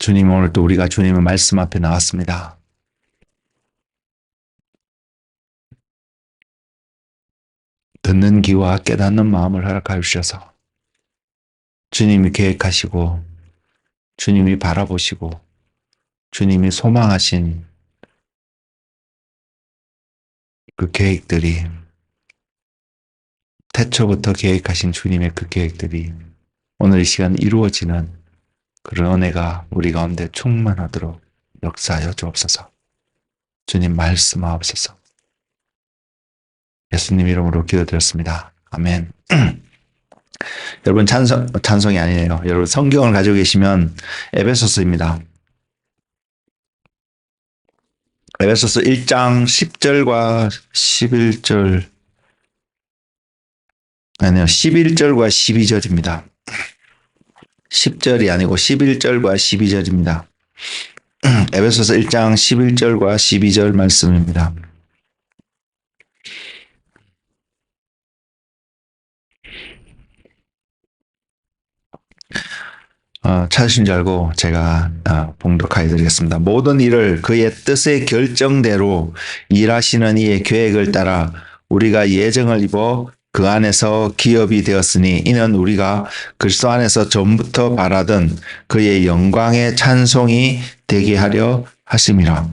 주님, 오늘 또 우리가 주님의 말씀 앞에 나왔습니다. 듣는 귀와 깨닫는 마음을 허락하여 주셔서 주님이 계획하시고 주님이 바라보시고 주님이 소망하신 그 계획들이, 태초부터 계획하신 주님의 그 계획들이 오늘 이 시간 이루어지는 그런 은혜가 우리 가운데 충만하도록 역사하여 주옵소서. 주님 말씀하옵소서. 예수님 이름으로 기도드렸습니다. 아멘. 여러분, 찬송이 아니에요. 여러분, 성경을 가지고 계시면 에베소서입니다. 에베소서 1장 10절과 11절, 아니요, 11절과 12절입니다. 10절이 아니고 11절과 12절입니다. 에베소서 1장 11절과 12절 말씀입니다. 찾으신 줄 알고 제가 봉독하여 드리겠습니다. 모든 일을 그의 뜻의 결정대로 일하시는 이의 계획을 따라 우리가 예정을 입어 그 안에서 기업이 되었으니 이는 우리가 그리스도 안에서 전부터 바라던 그의 영광의 찬송이 되게 하려 하심이라.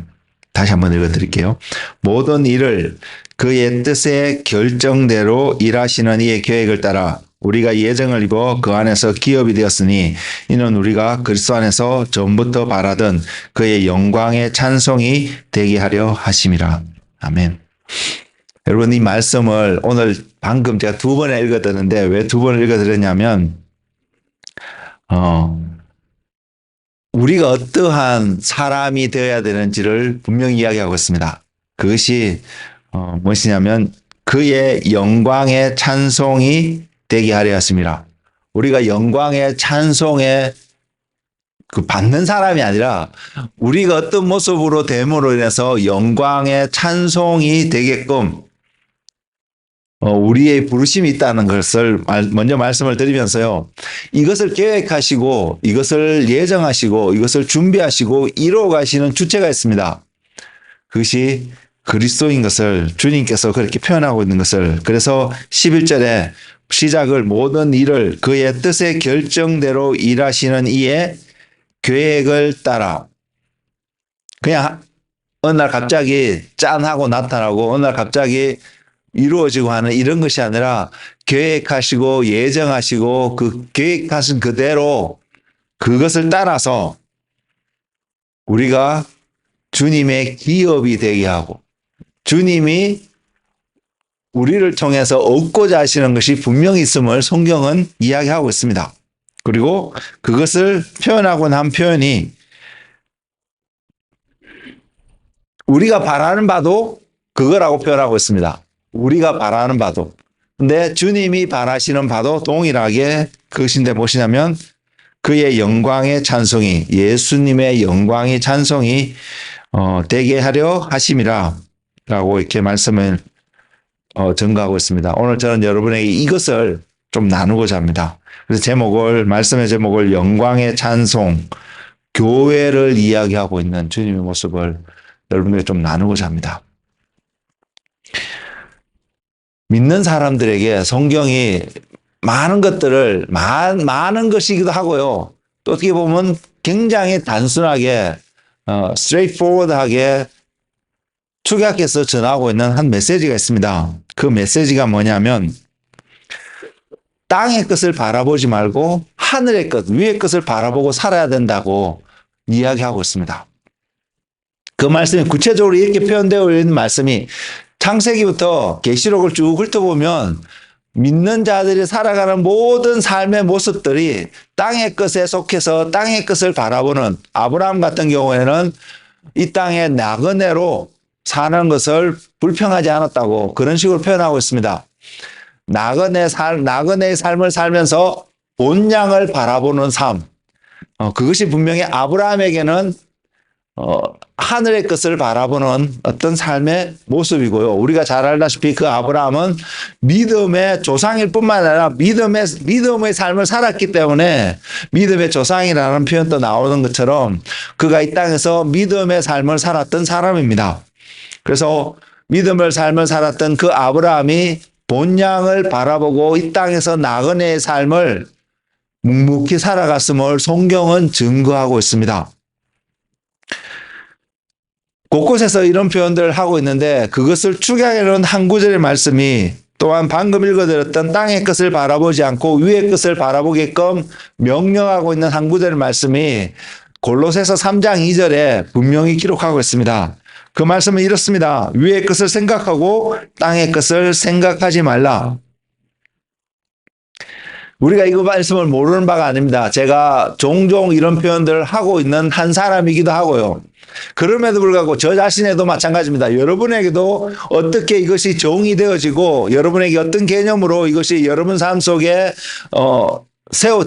다시 한번 읽어드릴게요. 모든 일을 그의 뜻의 결정대로 일하시는 이의 계획을 따라 우리가 예정을 입어 그 안에서 기업이 되었으니 이는 우리가 그리스도 안에서 전부터 바라던 그의 영광의 찬송이 되게 하려 하심이라. 아멘. 여러분, 이 말씀을 오늘 방금 제가 2번에 읽어드렸는데 왜 2번을 읽어드렸냐면 우리가 어떠한 사람이 되어야 되는지를 분명히 이야기하고 있습니다. 그것이 무엇이냐면 그의 영광의 찬송이 되게 하려 하심이라. 우리가 영광의 찬송에 받는 사람이 아니라 우리가 어떤 모습으로 됨으로 인해서 영광의 찬송이 되게끔 우리의 부르심이 있다는 것을 먼저 말씀을 드리면서요. 이것을 계획하시고 이것을 예정하시고 이것을 준비하시고 이루어 가시는 주체가 있습니다. 그것이 그리스도인 것을 주님께서 그렇게 표현하고 있는 것을, 그래서 11절에 시작을 모든 일을 그의 뜻의 결정대로 일하시는 이의 계획을 따라, 그냥 어느 날 갑자기 짠하고 나타나고 어느 날 갑자기 이루어지고 하는 이런 것이 아니라 계획하시고 예정하시고 그 계획하신 그대로 그것을 따라서 우리가 주님의 기업이 되게 하고 주님이 우리를 통해서 얻고자 하시는 것이 분명히 있음을 성경은 이야기하고 있습니다. 그리고 그것을 표현하고 난 표현이 우리가 바라는 바도 그거라고 표현하고 있습니다. 우리가 바라는 바도. 근데 주님이 바라시는 바도 동일하게 그것인데 무엇이냐면 그의 영광의 찬송이, 예수님의 영광의 찬송이 되게 하려 하심이라 라고 이렇게 말씀을 증거하고 있습니다. 오늘 저는 여러분에게 이것을 좀 나누고자 합니다. 그래서 말씀의 제목을 영광의 찬송, 교회를 이야기하고 있는 주님의 모습을 여러분에게 좀 나누고자 합니다. 믿는 사람들에게 성경이 많은 것들을, 많은 것이기도 하고요. 또 어떻게 보면 굉장히 단순하게, straightforward하게 축약해서 전하고 있는 한 메시지가 있습니다. 그 메시지가 뭐냐면 땅의 것을 바라보지 말고 하늘의 것, 위의 것을 바라보고 살아야 된다고 이야기하고 있습니다. 그 말씀이 구체적으로 이렇게 표현되어 있는 말씀이 창세기부터 계시록을 쭉 훑어보면 믿는 자들이 살아가는 모든 삶의 모습들이 땅의 것에 속해서 땅의 것을 바라보는, 아브라함 같은 경우에는 이 땅의 나그네로 사는 것을 불평하지 않았다고 그런 식으로 표현하고 있습니다. 나그네의 삶을 살면서 본향을 바라보는 삶. 그것이 분명히 아브라함에게는 하늘의 것을 바라보는 어떤 삶의 모습이고요. 우리가 잘 알다시피 그 아브라함은 믿음의 조상일 뿐만 아니라 믿음의 삶을 살았기 때문에 믿음의 조상이라는 표현도 나오는 것처럼 그가 이 땅에서 믿음의 삶을 살았던 사람입니다. 그래서 믿음의 삶을 살았던 그 아브라함이 본향을 바라보고 이 땅에서 나그네의 삶을 묵묵히 살아갔음을 성경은 증거하고 있습니다. 곳곳에서 이런 표현들을 하고 있는데 그것을 축약해놓은 한 구절의 말씀이 또한 방금 읽어드렸던 땅의 것을 바라보지 않고 위의 것을 바라보게끔 명령하고 있는 한 구절의 말씀이 골로새서 3장 2절에 분명히 기록하고 있습니다. 그 말씀은 이렇습니다. 위의 것을 생각하고 땅의 것을 생각하지 말라. 우리가 이 말씀을 모르는 바가 아닙니다. 제가 종종 이런 표현들을 하고 있는 한 사람이기도 하고요. 그럼에도 불구하고 저 자신에도 마찬가지입니다. 여러분에게도 어떻게 이것이 종이 되어지고 여러분에게 어떤 개념으로 이것이 여러분 삶 속에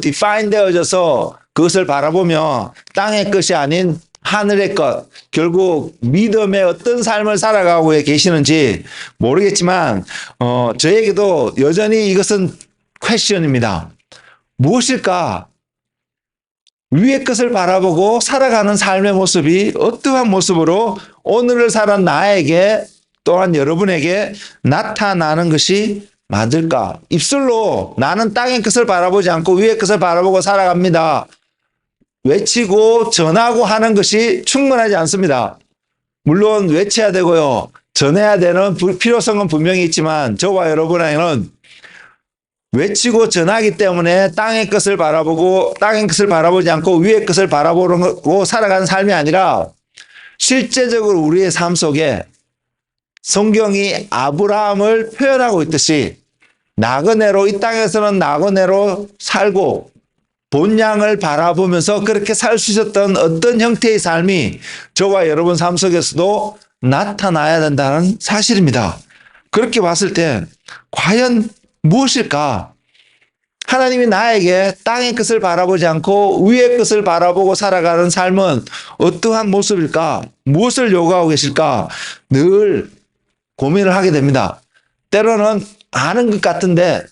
디파인 되어져서 그것을 바라보며 땅의 것이 아닌 하늘의 것, 결국 믿음의 어떤 삶을 살아가고 계시는지 모르겠지만 저에게도 여전히 이것은 퀘스천입니다. 무엇일까? 위의 것을 바라보고 살아가는 삶의 모습이 어떠한 모습으로 오늘을 살은 나에게 또한 여러분에게 나타나는 것이 맞을까? 입술로 나는 땅의 것을 바라보지 않고 위의 것을 바라보고 살아갑니다. 외치고 전하고 하는 것이 충분하지 않습니다. 물론 외쳐야 되고요. 전해야 되는 필요성은 분명히 있지만 저와 여러분에게는 외치고 전하기 때문에 땅의 것을 바라보지 않고 위의 것을 바라보고 살아가는 삶이 아니라 실제적으로 우리의 삶 속에 성경이 아브라함을 표현하고 있듯이 나그네로 이 땅에서는 나그네로 살고 본향을 바라보면서 그렇게 살 수 있었던 어떤 형태의 삶이 저와 여러분 삶 속에서도 나타나야 된다는 사실입니다. 그렇게 봤을 때 과연 무엇일까? 하나님이 나에게 땅의 것을 바라보지 않고 위의 것을 바라보고 살아가는 삶은 어떠한 모습일까? 무엇을 요구하고 계실까? 늘 고민을 하게 됩니다. 때로는 아는 것 같은데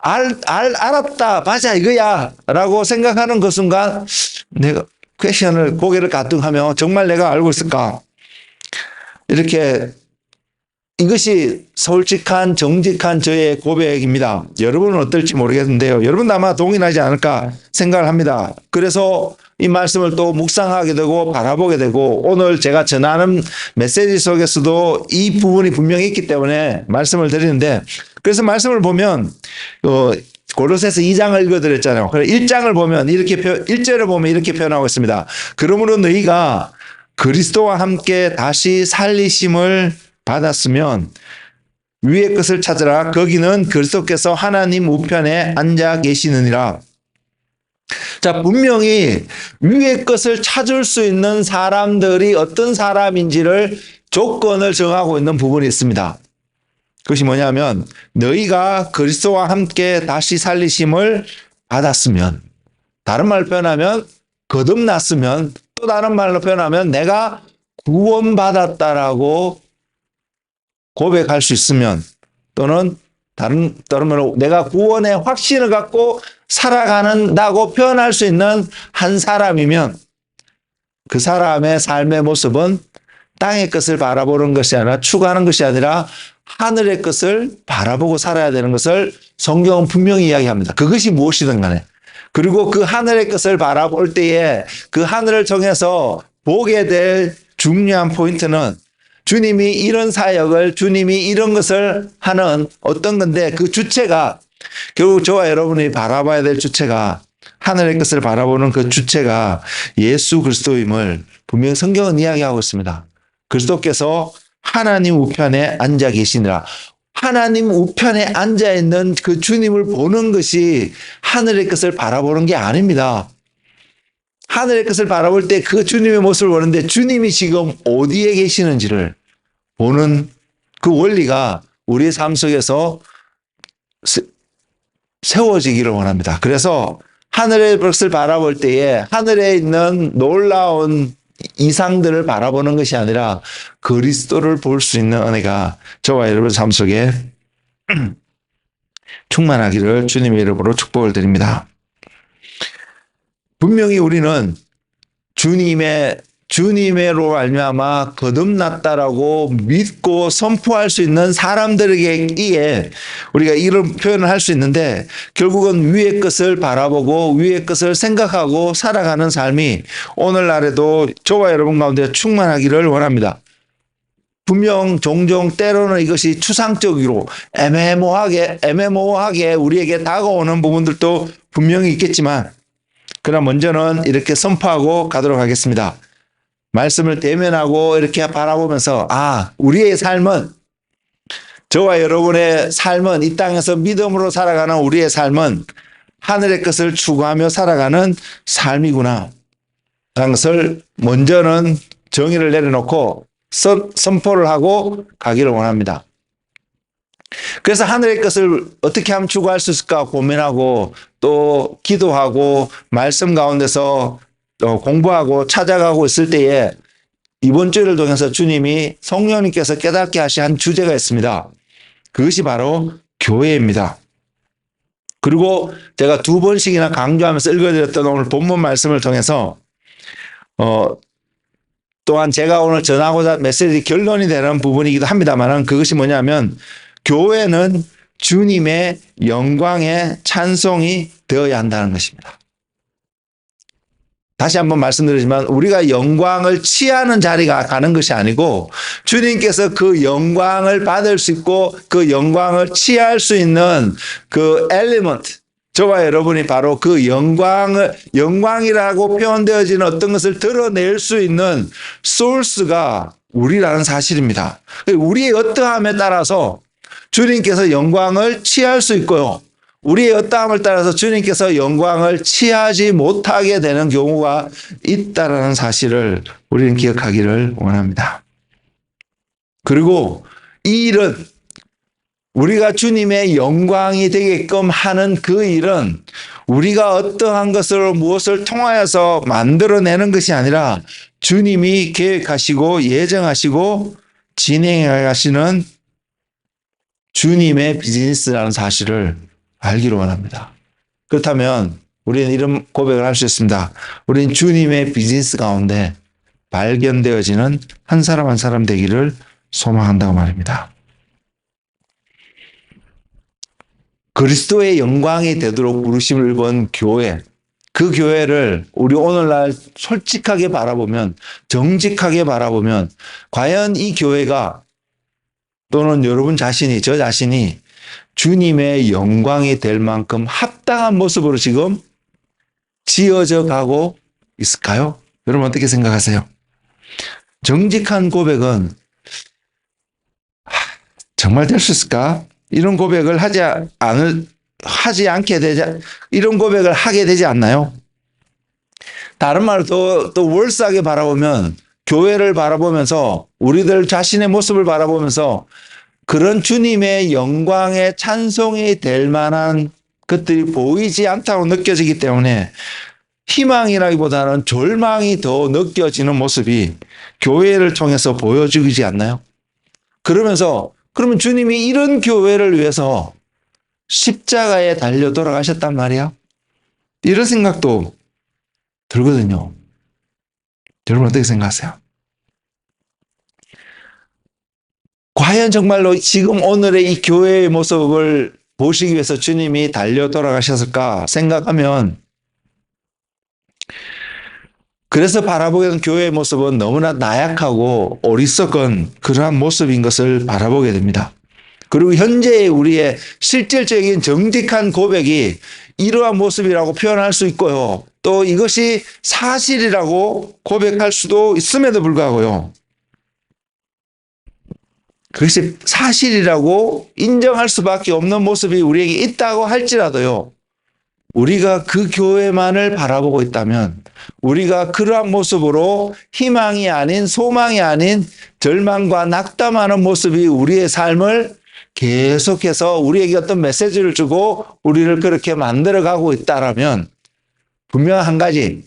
알았다, 맞아, 이거야 라고 생각하는 그 순간 내가 고개를 가뜩하며 정말 내가 알고 있을까? 이렇게 이것이 솔직한 정직한 저의 고백입니다. 여러분은 어떨지 모르겠는데요. 여러분도 아마 동의하지 않을까 생각을 합니다. 그래서 이 말씀을 또 묵상하게 되고 바라보게 되고 오늘 제가 전하는 메시지 속에서도 이 부분이 분명히 있기 때문에 말씀을 드리는데 그래서 말씀을 보면 골로새서 2장을 읽어드렸잖아요. 그래서 1장을 보면 1절을 보면 이렇게 표현하고 있습니다. 그러므로 너희가 그리스도와 함께 다시 살리심을 받았으면 위의 것을 찾으라. 거기는 그리스도께서 하나님 우편에 앉아 계시느니라. 자, 분명히 위의 것을 찾을 수 있는 사람들이 어떤 사람인지를 조건을 정하고 있는 부분이 있습니다. 그것이 뭐냐면 너희가 그리스도와 함께 다시 살리심을 받았으면, 다른 말로 표현하면 거듭났으면, 또 다른 말로 표현하면 내가 구원받았다라고 고백할 수 있으면, 또는 다른 말로 내가 구원의 확신을 갖고 살아가는다고 표현할 수 있는 한 사람이면 그 사람의 삶의 모습은 땅의 것을 바라보는 것이 아니라 추구하는 것이 아니라 하늘의 것을 바라보고 살아야 되는 것을 성경은 분명히 이야기합니다. 그것이 무엇이든 간에. 그리고 그 하늘의 것을 바라볼 때에 그 하늘을 통해서 보게 될 중요한 포인트는 주님이 이런 사역을, 주님이 이런 것을 하는 어떤 건데 그 주체가 결국 저와 여러분이 바라봐야 될 주체가, 하늘의 것을 바라보는 그 주체가 예수 그리스도임을 분명히 성경은 이야기하고 있습니다. 그리스도께서 하나님 우편에 앉아 계시니라. 하나님 우편에 앉아 있는 그 주님을 보는 것이 하늘의 것을 바라보는 게 아닙니다. 하늘의 것을 바라볼 때 그 주님의 모습을 보는데 주님이 지금 어디에 계시는지를 보는 그 원리가 우리의 삶 속에서 세워지기를 원합니다. 그래서 하늘의 것을 바라볼 때에 하늘에 있는 놀라운 이상들을 바라보는 것이 아니라 그리스도를 볼 수 있는 은혜가 저와 여러분 삶 속에 충만하기를 주님의 이름으로 축복을 드립니다. 분명히 우리는 주님의로 말미암아 거듭났다라고 믿고 선포할 수 있는 사람들에게 우리가 이런 표현을 할 수 있는데, 결국은 위의 것을 바라보고 위의 것을 생각하고 살아가는 삶이 오늘날에도 저와 여러분 가운데 충만하기를 원합니다. 분명 종종 때로는 이것이 추상적으로 애매모호하게 우리에게 다가오는 부분들도 분명히 있겠지만, 그러나 먼저는 이렇게 선포하고 가도록 하겠습니다. 말씀을 대면하고 이렇게 바라보면서, 우리의 삶은, 저와 여러분의 삶은, 이 땅에서 믿음으로 살아가는 우리의 삶은 하늘의 것을 추구하며 살아가는 삶이구나 라는 것을 먼저는 정의를 내려놓고 선포를 하고 가기를 원합니다. 그래서 하늘의 것을 어떻게 하면 추구할 수 있을까 고민하고, 또 기도하고 말씀 가운데서 공부하고 찾아가고 있을 때에 이번 주를 통해서 주님이 성령님께서 깨닫게 하신 한 주제가 있습니다. 그것이 바로 교회입니다. 그리고 제가 2번씩이나 강조하면서 읽어드렸던 오늘 본문 말씀을 통해서 또한 제가 오늘 전하고자 메시지 결론이 되는 부분이기도 합니다만, 그것이 뭐냐면 교회는 주님의 영광의 찬송이 되어야 한다는 것입니다. 다시 한번 말씀드리지만, 우리가 영광을 취하는 자리가 가는 것이 아니고 주님께서 그 영광을 받을 수 있고 그 영광을 취할 수 있는 그 엘리먼트, 저와 여러분이 바로 그 영광이라고 표현되어지는 어떤 것을 드러낼 수 있는 소스가 우리라는 사실입니다. 우리의 어떠함에 따라서 주님께서 영광을 취할 수 있고요, 우리의 어떠함을 따라서 주님께서 영광을 취하지 못하게 되는 경우가 있다는 사실을 우리는 기억하기를 원합니다. 그리고 이 일은, 우리가 주님의 영광이 되게끔 하는 그 일은 우리가 어떠한 것으로 무엇을 통하여서 만들어내는 것이 아니라 주님이 계획하시고 예정하시고 진행해 가시는 주님의 비즈니스라는 사실을 알기를 원합니다. 그렇다면 우리는 이런 고백을 할 수 있습니다. 우리는 주님의 비즈니스 가운데 발견되어지는 한 사람 한 사람 되기를 소망한다고 말입니다. 그리스도의 영광이 되도록 부르심을 입은 교회, 그 교회를 우리 오늘날 솔직하게 바라보면, 정직하게 바라보면, 과연 이 교회가, 또는 여러분 자신이, 저 자신이 주님의 영광이 될 만큼 합당한 모습으로 지금 지어져 가고 있을까요? 여러분 어떻게 생각하세요? 정직한 고백은 정말 될 수 있을까? 이런 고백을 이런 고백을 하게 되지 않나요? 다른 말로 또 월싸게 바라보면, 교회를 바라보면서, 우리들 자신의 모습을 바라보면서 그런 주님의 영광의 찬송이 될 만한 것들이 보이지 않다고 느껴지기 때문에 희망이라기보다는 절망이 더 느껴지는 모습이 교회를 통해서 보여지지 않나요? 그러면 주님이 이런 교회를 위해서 십자가에 달려 돌아가셨단 말이야? 이런 생각도 들거든요. 여러분 어떻게 생각하세요? 과연 정말로 지금 오늘의 이 교회의 모습을 보시기 위해서 주님이 달려 돌아가셨을까 생각하면, 그래서 바라보게 되는 교회의 모습은 너무나 나약하고 어리석은 그러한 모습인 것을 바라보게 됩니다. 그리고 현재의 우리의 실질적인 정직한 고백이 이러한 모습이라고 표현할 수 있고요, 또 이것이 사실이라고 고백할 수도 있음에도 불구하고요, 그것이 사실이라고 인정할 수밖에 없는 모습이 우리에게 있다고 할지라도요, 우리가 그 교회만을 바라보고 있다면, 우리가 그러한 모습으로 희망이 아닌, 소망이 아닌 절망과 낙담하는 모습이 우리의 삶을 계속해서 우리에게 어떤 메시지를 주고 우리를 그렇게 만들어가고 있다라면, 분명 한 가지,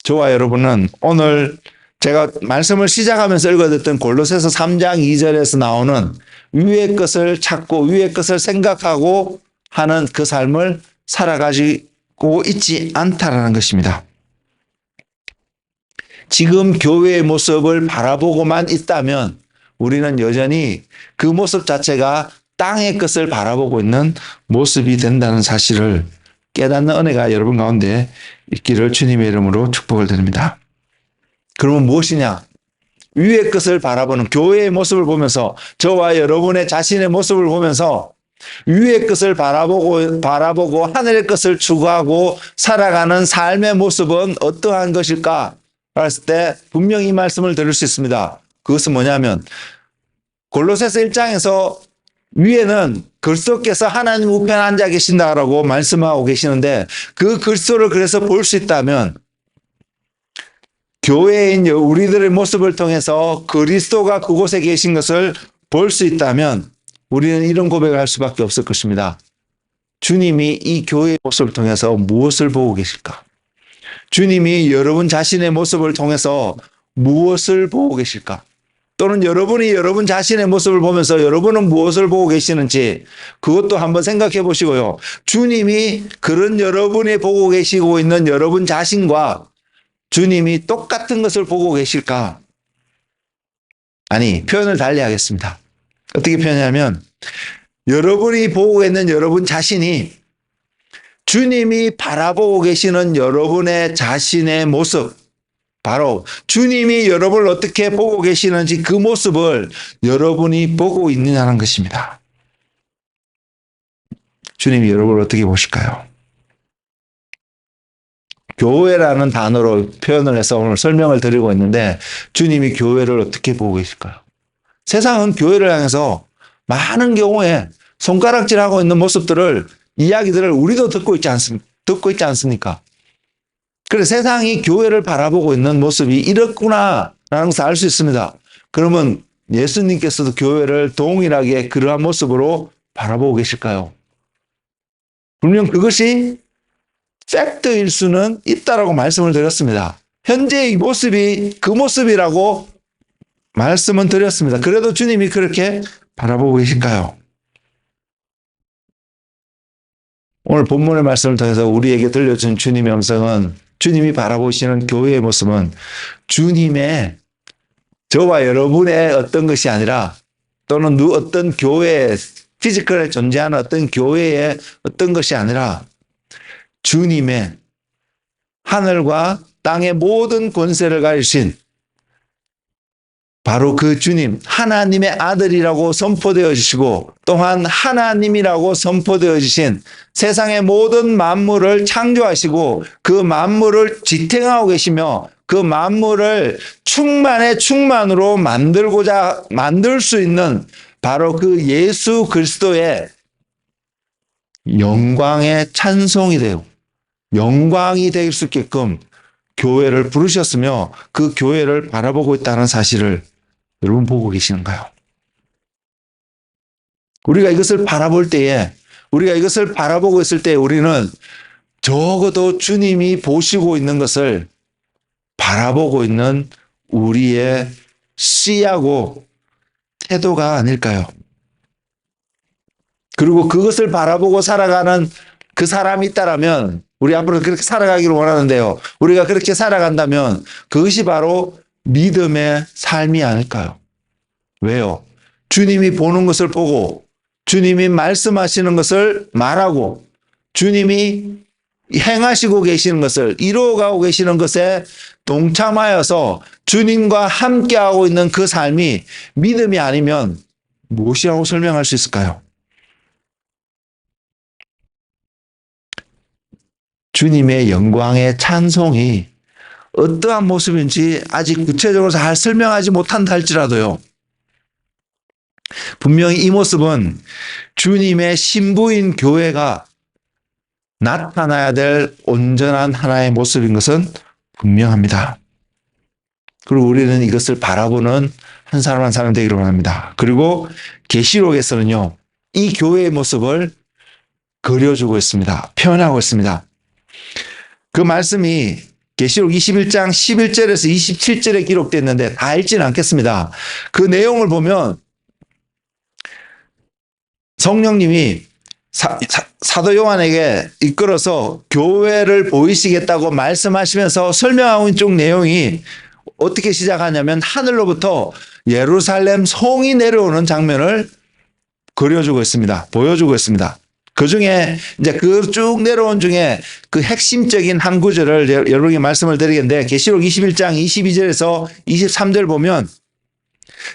저와 여러분은 오늘 제가 말씀을 시작하면서 읽어드렸던 골로새서 3장 2절에서 나오는 위의 것을 찾고 위의 것을 생각하고 하는 그 삶을 살아가지고 있지 않다라는 것입니다. 지금 교회의 모습을 바라보고만 있다면 우리는 여전히 그 모습 자체가 땅의 것을 바라보고 있는 모습이 된다는 사실을 깨닫는 은혜가 여러분 가운데 있기를 주님의 이름으로 축복을 드립니다. 그러면 무엇이냐? 위의 것을 바라보는 교회의 모습을 보면서 저와 여러분의 자신의 모습을 보면서 위의 것을 바라보고 하늘의 것을 추구하고 살아가는 삶의 모습은 어떠한 것일까? 했을 때 분명히 이 말씀을 들을 수 있습니다. 그것은 뭐냐면 골로새서 1장에서 위에는 그리스도께서 하나님 우편에 앉아 계신다라고 말씀하고 계시는데 그 그리스도를 그래서 볼 수 있다면 교회인 우리들의 모습을 통해서 그리스도가 그곳에 계신 것을 볼 수 있다면 우리는 이런 고백을 할 수밖에 없을 것입니다. 주님이 이 교회의 모습을 통해서 무엇을 보고 계실까? 주님이 여러분 자신의 모습을 통해서 무엇을 보고 계실까? 또는 여러분이 여러분 자신의 모습을 보면서 여러분은 무엇을 보고 계시는지 그것도 한번 생각해 보시고요. 주님이 그런 여러분이 보고 계시고 있는 여러분 자신과 주님이 똑같은 것을 보고 계실까? 아니, 표현을 달리 하겠습니다. 어떻게 표현하냐면 여러분이 보고 있는 여러분 자신이 주님이 바라보고 계시는 여러분의 자신의 모습, 바로 주님이 여러분을 어떻게 보고 계시는지 그 모습을 여러분이 보고 있느냐는 것입니다. 주님이 여러분을 어떻게 보실까요? 교회라는 단어로 표현을 해서 오늘 설명을 드리고 있는데 주님이 교회를 어떻게 보고 계실까요? 세상은 교회를 향해서 많은 경우에 손가락질하고 있는 모습들을 이야기들을 우리도 듣고 있지 않습니까? 그래서 세상이 교회를 바라보고 있는 모습이 이렇구나라는 것을 알 수 있습니다. 그러면 예수님께서도 교회를 동일하게 그러한 모습으로 바라보고 계실까요? 분명 그것이 팩트일 수는 있다라고 말씀을 드렸습니다. 현재의 모습이 그 모습이라고 말씀은 드렸습니다. 그래도 주님이 그렇게 바라보고 계실까요? 오늘 본문의 말씀을 통해서 우리에게 들려준 주님의 음성은 주님이 바라보시는 교회의 모습은 주님의 저와 여러분의 어떤 것이 아니라 또는 어떤 교회 피지컬에 존재하는 어떤 교회의 어떤 것이 아니라 주님의 하늘과 땅의 모든 권세를 가지신 바로 그 주님, 하나님의 아들이라고 선포되어 주시고 또한 하나님이라고 선포되어 주신 세상의 모든 만물을 창조하시고 그 만물을 지탱하고 계시며 그 만물을 충만으로 만들 수 있는 바로 그 예수 그리스도의 영광의 찬송이 되고 영광이 될 수 있게끔 교회를 부르셨으며 그 교회를 바라보고 있다는 사실을 여러분 보고 계시는가요? 우리가 이것을 바라볼 때에 우리가 이것을 바라보고 있을 때 우리는 적어도 주님이 보시고 있는 것을 바라보고 있는 우리의 시야고 태도가 아닐까요? 그리고 그것을 바라보고 살아가는 그 사람이 있다라면 우리 앞으로 그렇게 살아가기를 원하는데요. 우리가 그렇게 살아간다면 그것이 바로 믿음의 삶이 아닐까요? 왜요? 주님이 보는 것을 보고 주님이 말씀하시는 것을 말하고 주님이 행하시고 계시는 것을 이루어가고 계시는 것에 동참하여서 주님과 함께하고 있는 그 삶이 믿음이 아니면 무엇이라고 설명할 수 있을까요? 주님의 영광의 찬송이 어떠한 모습인지 아직 구체적으로 잘 설명하지 못한다 할지라도요. 분명히 이 모습은 주님의 신부인 교회가 나타나야 될 온전한 하나의 모습인 것은 분명합니다. 그리고 우리는 이것을 바라보는 한 사람 한 사람 되기를 원합니다. 그리고 계시록에서는요, 이 교회의 모습을 그려주고 있습니다. 표현하고 있습니다. 그 말씀이 계시록 21장 11절에서 27절에 기록되어 있는데 다 읽지는 않겠습니다. 그 내용을 보면 성령님이 사도 요한에게 이끌어서 교회를 보이시겠다고 말씀하시면서 설명하고 있는 쪽 내용이 어떻게 시작하냐면 하늘로부터 예루살렘 성이 내려오는 장면을 그려주고 있습니다. 보여주고 있습니다. 그 중에 이제 그 쭉 내려온 중에 그 핵심적인 한 구절을 여러분에게 말씀을 드리겠는데 계시록 21장 22절에서 23절 보면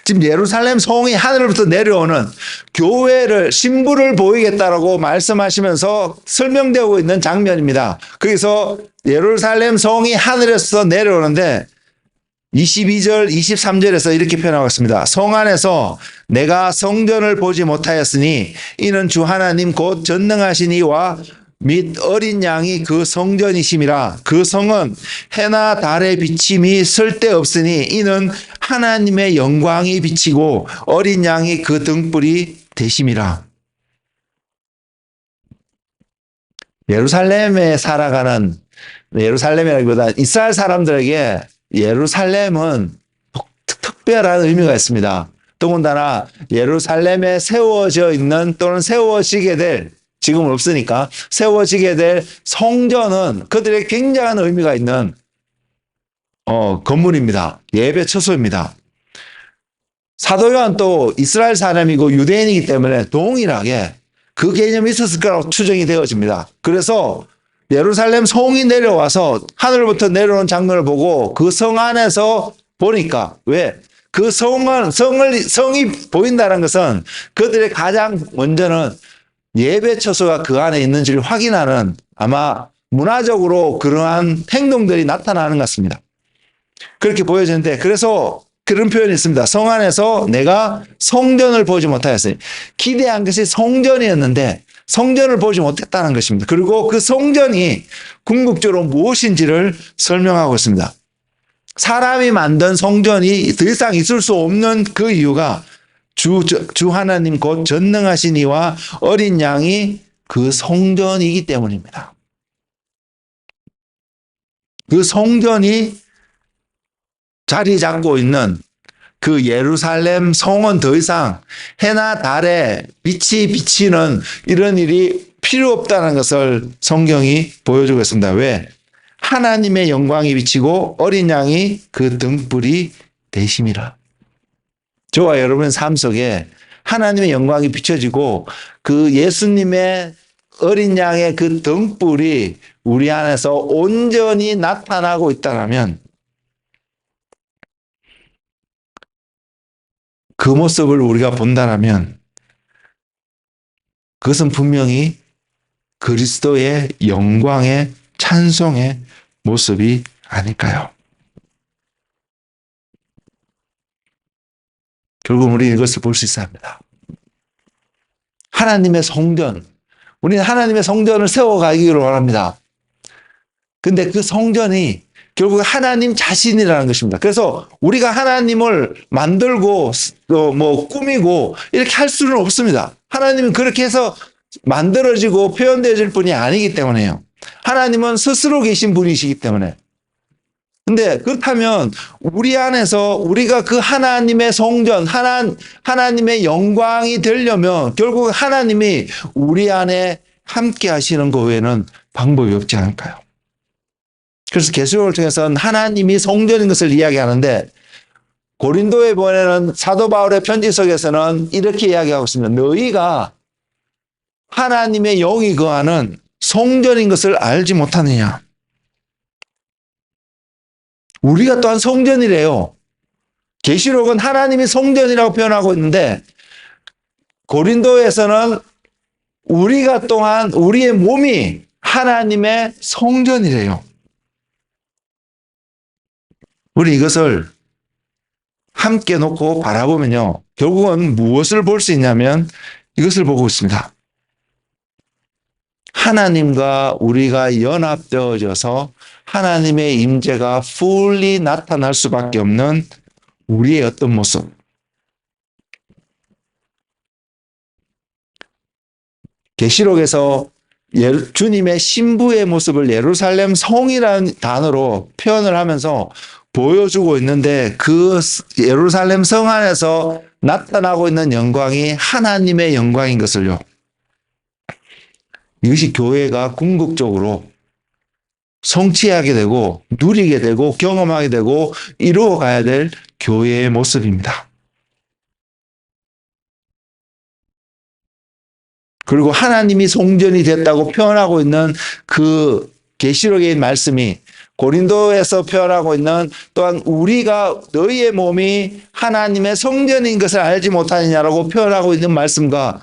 지금 예루살렘 성이 하늘로부터 내려오는 교회를 신부를 보이겠다라고 말씀하시면서 설명되고 있는 장면입니다. 거기서 예루살렘 성이 하늘에서 내려오는데 22절, 23절에서 이렇게 표현하고 있습니다. 성 안에서 내가 성전을 보지 못하였으니 이는 주 하나님 곧 전능하신 이와 및 어린 양이 그 성전이심이라. 그 성은 해나 달의 비침이 쓸데없으니 이는 하나님의 영광이 비치고 어린 양이 그 등불이 되심이라. 예루살렘에 살아가는, 예루살렘이라기보다 이스라엘 사람들에게 예루살렘은 특별한 의미가 있습니다. 더군다나 예루살렘에 세워져 있는 또는 세워지게 될, 지금은 없으니까 세워지게 될 성전은 그들의 굉장한 의미가 있는 건물입니다. 예배 처소입니다. 사도 요한 또 이스라엘 사람이고 유대인이기 때문에 동일하게 그 개념이 있었을 거라고 추정이 되어집니다. 그래서 예루살렘 성이 내려와서 하늘부터 내려오는 장면을 보고 그 성 안에서 보니까 왜? 그 성이 보인다는 것은 그들의 가장 먼저는 예배 처소가 그 안에 있는지를 확인하는 아마 문화적으로 그러한 행동들이 나타나는 것 같습니다. 그렇게 보여지는데 그래서 그런 표현이 있습니다. 성 안에서 내가 성전을 보지 못하였으니 기대한 것이 성전이었는데 성전을 보지 못했다는 것입니다. 그리고 그 성전이 궁극적으로 무엇인지를 설명하고 있습니다. 사람이 만든 성전이 더 이상 있을 수 없는 그 이유가 주 하나님 곧 전능하신 이와 어린 양이 그 성전이기 때문입니다. 그 성전이 자리 잡고 있는 그 예루살렘 성은 더 이상 해나 달에 빛이 비치는 이런 일이 필요 없다는 것을 성경이 보여주고 있습니다. 왜? 하나님의 영광이 비치고 어린 양이 그 등불이 되심이라. 저와 여러분의 삶 속에 하나님의 영광이 비춰지고 그 예수님의 어린 양의 그 등불이 우리 안에서 온전히 나타나고 있다면 그 모습을 우리가 본다면 그것은 분명히 그리스도의 영광의 찬송의 모습이 아닐까요? 결국 우리는 이것을 볼 수 있어야 합니다. 하나님의 성전, 우리는 하나님의 성전을 세워가기를 원합니다. 근데 그 성전이 결국 하나님 자신이라는 것입니다. 그래서 우리가 하나님을 만들고 꾸미고 이렇게 할 수는 없습니다. 하나님은 그렇게 해서 만들어지고 표현되어질 분이 아니기 때문에요. 하나님은 스스로 계신 분이시기 때문에. 근데 그렇다면 우리 안에서 우리가 그 하나님의 성전, 하나님의 영광이 되려면 결국 하나님이 우리 안에 함께 하시는 것 외에는 방법이 없지 않을까요? 그래서 계시록을 통해서는 하나님이 성전인 것을 이야기하는데 고린도에 보내는 사도 바울의 편지 속에서는 이렇게 이야기하고 있습니다. 너희가 하나님의 영이 거하는 성전인 것을 알지 못하느냐? 우리가 또한 성전이래요. 계시록은 하나님이 성전이라고 표현하고 있는데 고린도에서는 우리가 또한 우리의 몸이 하나님의 성전이래요. 우리 이것을 함께 놓고 바라보면요. 결국은 무엇을 볼 수 있냐면 이것을 보고 있습니다. 하나님과 우리가 연합되어져서 하나님의 임재가 fully 나타날 수밖에 없는 우리의 어떤 모습. 계시록에서 주님의 신부의 모습을 예루살렘 성이라는 단어로 표현을 하면서 보여주고 있는데 그 예루살렘 성 안에서 나타나고 있는 영광이 하나님의 영광인 것을요. 이것이 교회가 궁극적으로 성취하게 되고 누리게 되고 경험하게 되고 이루어가야 될 교회의 모습입니다. 그리고 하나님이 성전이 됐다고 표현하고 있는 그 계시록의 말씀이 고린도에서 표현하고 있는 또한 우리가 너희의 몸이 하나님의 성전인 것을 알지 못하느냐라고 표현하고 있는 말씀과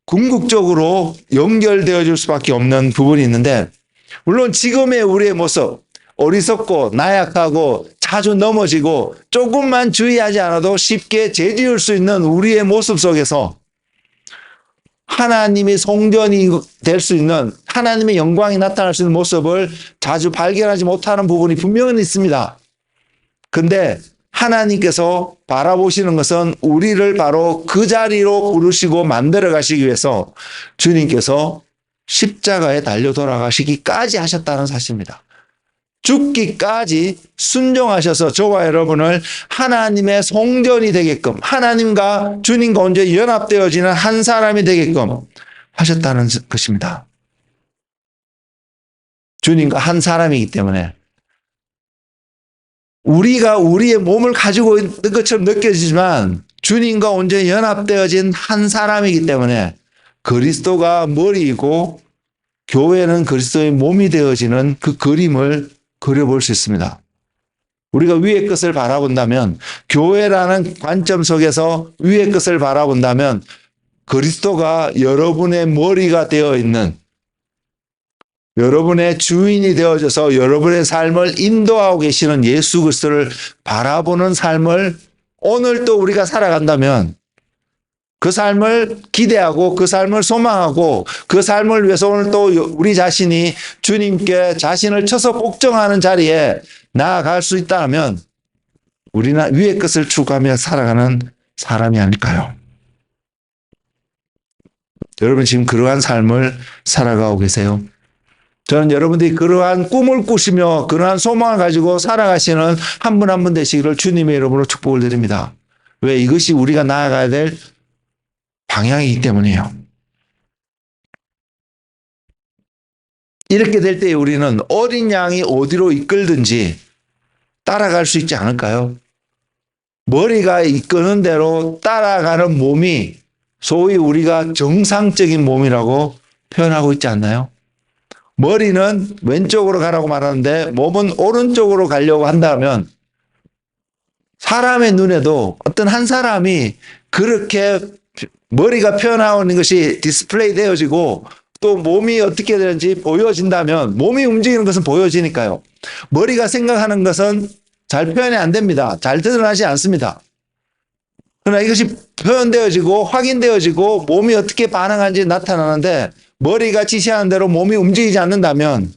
궁극적으로 연결되어 줄 수밖에 없는 부분이 있는데 물론 지금의 우리의 모습 어리석고 나약하고 자주 넘어지고 조금만 주의하지 않아도 쉽게 죄지을 수 있는 우리의 모습 속에서 하나님이 성전이 될 수 있는 하나님의 영광이 나타날 수 있는 모습을 자주 발견하지 못하는 부분이 분명히 있습니다. 근데 하나님께서 바라보시는 것은 우리를 바로 그 자리로 부르시고 만들어 가시기 위해서 주님께서 십자가에 달려 돌아가시기까지 하셨다는 사실입니다. 죽기까지 순종하셔서 저와 여러분을 하나님의 성전이 되게끔 하나님과 주님과 온전히 연합되어지는 한 사람이 되게끔 하셨다는 것입니다. 주님과 한 사람이기 때문에 우리가 우리의 몸을 가지고 있는 것처럼 느껴지지만 주님과 온전히 연합되어진 한 사람이기 때문에 그리스도가 머리이고 교회는 그리스도의 몸이 되어지는 그 그림을 그려볼 수 있습니다. 우리가 위의 것을 바라본다면 교회라는 관점 속에서 위의 것을 바라본다면 그리스도가 여러분의 머리가 되어 있는 여러분의 주인이 되어져서 여러분의 삶을 인도하고 계시는 예수 그리스도를 바라보는 삶을 오늘 또 우리가 살아간다면 그 삶을 기대하고 그 삶을 소망하고 그 삶을 위해서 오늘 또 우리 자신이 주님께 자신을 쳐서 복종하는 자리에 나아갈 수 있다면 우리는 위의 것을 추구하며 살아가는 사람이 아닐까요? 여러분 지금 그러한 삶을 살아가고 계세요? 저는 여러분들이 그러한 꿈을 꾸시며 그러한 소망을 가지고 살아가시는 한 분 한 분 되시기를 주님의 이름으로 축복을 드립니다. 왜? 이것이 우리가 나아가야 될 방향이기 때문이에요. 이렇게 될 때 우리는 어린 양이 어디로 이끌든지 따라갈 수 있지 않을까요? 머리가 이끄는 대로 따라가는 몸이 소위 우리가 정상적인 몸이라고 표현하고 있지 않나요? 머리는 왼쪽으로 가라고 말하는데 몸은 오른쪽으로 가려고 한다면 사람의 눈에도 어떤 한 사람이 그렇게 머리가 표현하고 있는 것이 디스플레이 되어지고 또 몸이 어떻게 되는지 보여진다면 몸이 움직이는 것은 보여지니까요. 머리가 생각하는 것은 잘 표현이 안 됩니다. 잘 드러나지 않습니다. 그러나 이것이 표현되어지고 확인되어지고 몸이 어떻게 반응하는지 나타나는데 머리가 지시하는 대로 몸이 움직이지 않는다면